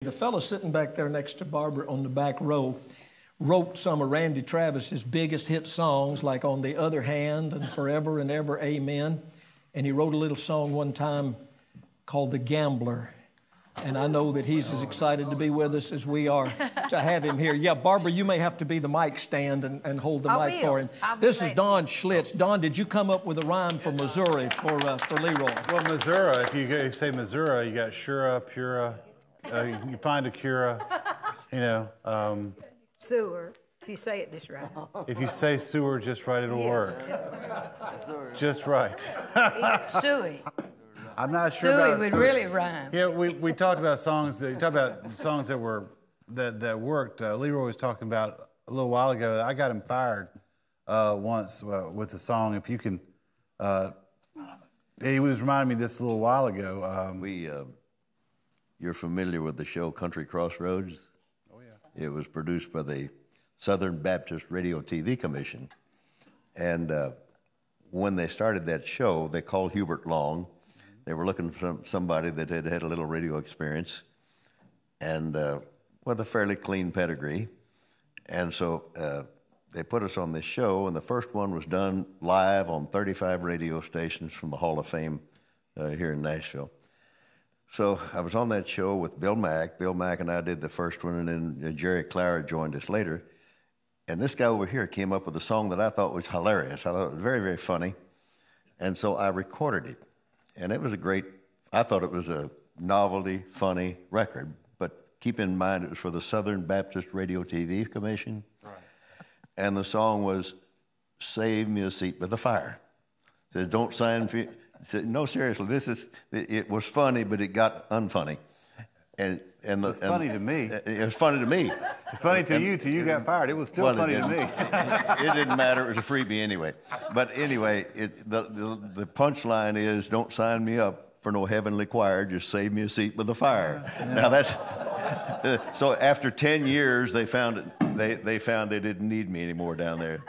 The fellow sitting back there next to Barbara on the back row wrote some of Randy Travis's biggest hit songs, like On the Other Hand and Forever and Ever, Amen. And he wrote a little song one time called The Gambler. And I know that he's as excited to be with us as we are to have him here. Yeah, Barbara, you may have to be the mic stand and hold the mic for him. This is Don Schiltz. Don, did you come up with a rhyme for Missouri for Leroy? Well, Missouri, if you say Missouri, you got Shura, Pura, you find a Cura, you know. Sewer, if you say it just right. If you say sewer just right, it'll work. Just right. Suey. I'm not sure Suey about would sewer. really rhyme. Yeah, we talked about songs that were that worked. Leroy was talking about a little while ago. I got him fired once with a song. If you can, he was reminding me this a little while ago. You're familiar with the show Country Crossroads? Oh yeah. It was produced by the Southern Baptist Radio TV Commission, and when they started that show, they called Hubert Long. They were looking for somebody that had had a little radio experience and with a fairly clean pedigree. And so they put us on this show, and the first one was done live on 35 radio stations from the Hall of Fame here in Nashville. So I was on that show with Bill Mack. Bill Mack and I did the first one, and then Jerry Clara joined us later. And this guy over here came up with a song that I thought was hilarious. I thought it was very, very funny. And so I recorded it. And it was I thought it was a novelty, funny record. But keep in mind, it was for the Southern Baptist Radio TV Commission. Right. And the song was, Save Me a Seat by the Fire. It said, don't sign for you. Said, no, seriously, it was funny, but it got unfunny. And it was funny to me. It was funny to me. It's funny to you till you got fired. It was still funny to me. It didn't matter. It was a freebie anyway. But anyway, the punchline is, don't sign me up for no heavenly choir. Just save me a seat with the fire. Yeah. Now that's so. After 10 years, they found they found they didn't need me anymore down there.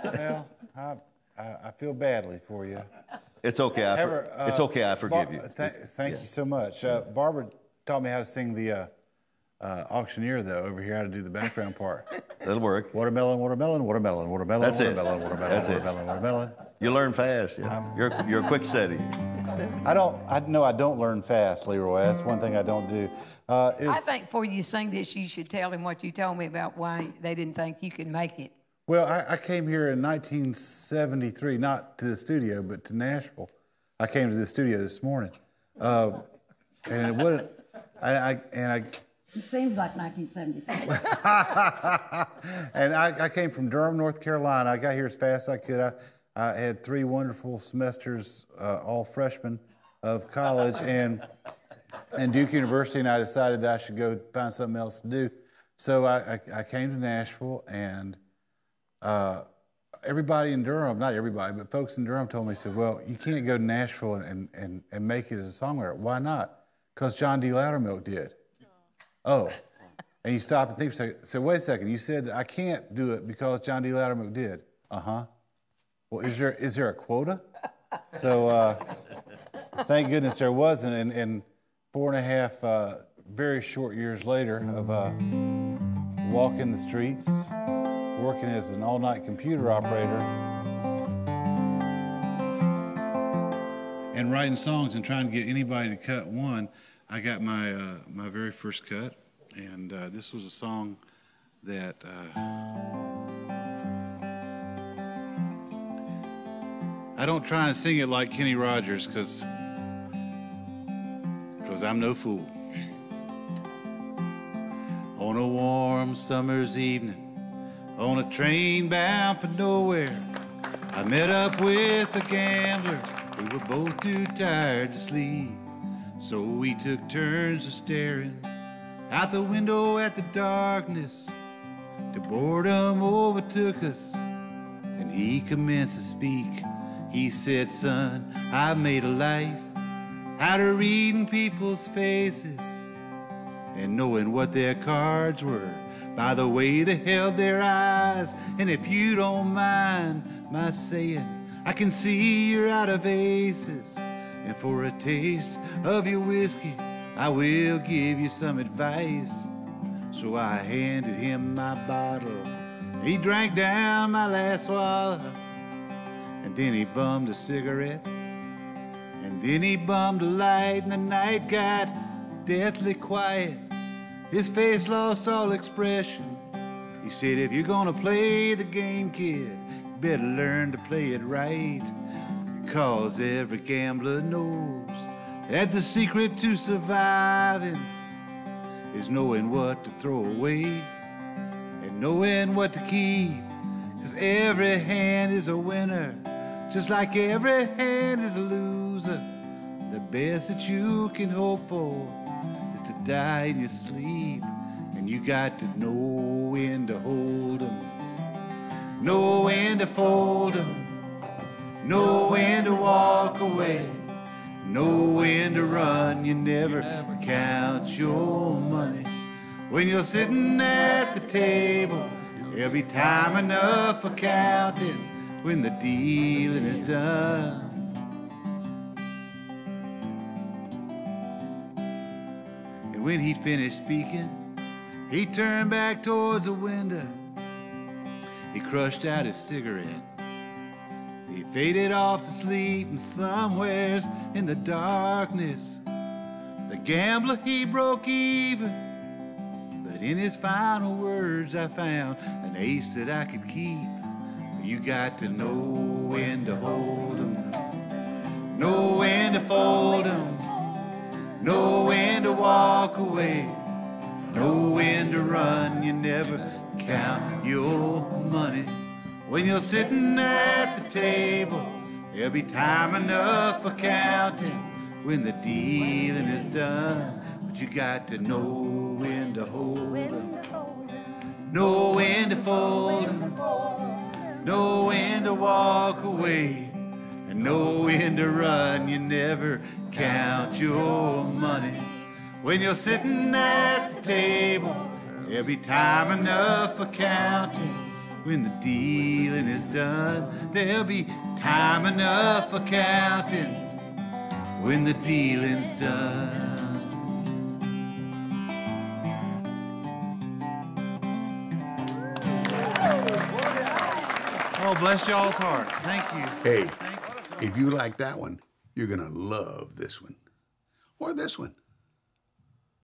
Well, I feel badly for you. It's okay. It's okay. I forgive you. Thank you so much. Barbara taught me how to sing the auctioneer, though, over here, how to do the background part. That'll work. Watermelon, watermelon, watermelon, watermelon, That's watermelon, it. watermelon, That's watermelon, it. watermelon. You learn fast. Yeah. You're quick steady. I don't learn fast, Leroy. That's one thing I don't do. I think before you sing this, you should tell him what you told me about why they didn't think you could make it. Well, I came here in 1973, not to the studio, but to Nashville. I came to the studio this morning, and it wouldn't. It seems like 1973. And I came from Durham, North Carolina. I got here as fast as I could. I had 3 wonderful semesters, all freshmen of college, and Duke University, and I decided that I should go find something else to do. So I came to Nashville, and everybody in Durham, not everybody, but folks in Durham told me, said, well, you can't go to Nashville and make it as a songwriter. Why not? Because John D. Loudermilk did. Oh. And you stop and think for a second. So wait a second. You said I can't do it because John D. Loudermilk did. Uh-huh. Well, is there a quota? So thank goodness there wasn't. And 4.5 very short years later of walking the streets, working as an all-night computer operator, and writing songs and trying to get anybody to cut one, I got my my very first cut, and this was a song that I don't try and sing it like Kenny Rogers, because I'm no fool. On a warm summer's evening, on a train bound for nowhere, I met up with a gambler. We were both too tired to sleep, so we took turns of staring out the window at the darkness. The boredom overtook us, and he commenced to speak. He said, son, I made a life out of reading people's faces and knowing what their cards were by the way they held their eyes. And if you don't mind my saying, I can see you're out of aces. And for a taste of your whiskey, I will give you some advice. So I handed him my bottle. He drank down my last swallow. And then he bummed a cigarette. And then he bummed a light, and the night got deathly quiet. His face lost all expression. He said, if you're gonna play the game, kid, you better learn to play it right. Because every gambler knows that the secret to surviving is knowing what to throw away and knowing what to keep. Because every hand is a winner, just like every hand is a loser. The best that you can hope for is to die in your sleep. And you got to know when to hold 'em, know when to fold 'em, know when to walk away, know when to run. You never count your money. When you're sitting at the table, there'll be time enough for counting when the dealing is done. And when he'd finished speaking, he turned back towards the window. He crushed out his cigarette. He faded off to sleep, and somewheres in the darkness, the gambler, he broke even. But in his final words, I found an ace that I could keep. You got to know when to hold 'em, know when to fold 'em, know when to walk away, know when to run. You never count your money. When you're sitting at the table, there'll be time enough for counting when the dealing is done. But you got to know when to hold 'em, know when to fold 'em, know when to walk away, and know when to run. You never count your money. When you're sitting at the table, there'll be time enough for counting when the dealing is done. There'll be time enough for counting when the dealing's done. Oh, bless y'all's heart. Thank you. Hey, if you like that one, you're going to love this one. Or this one.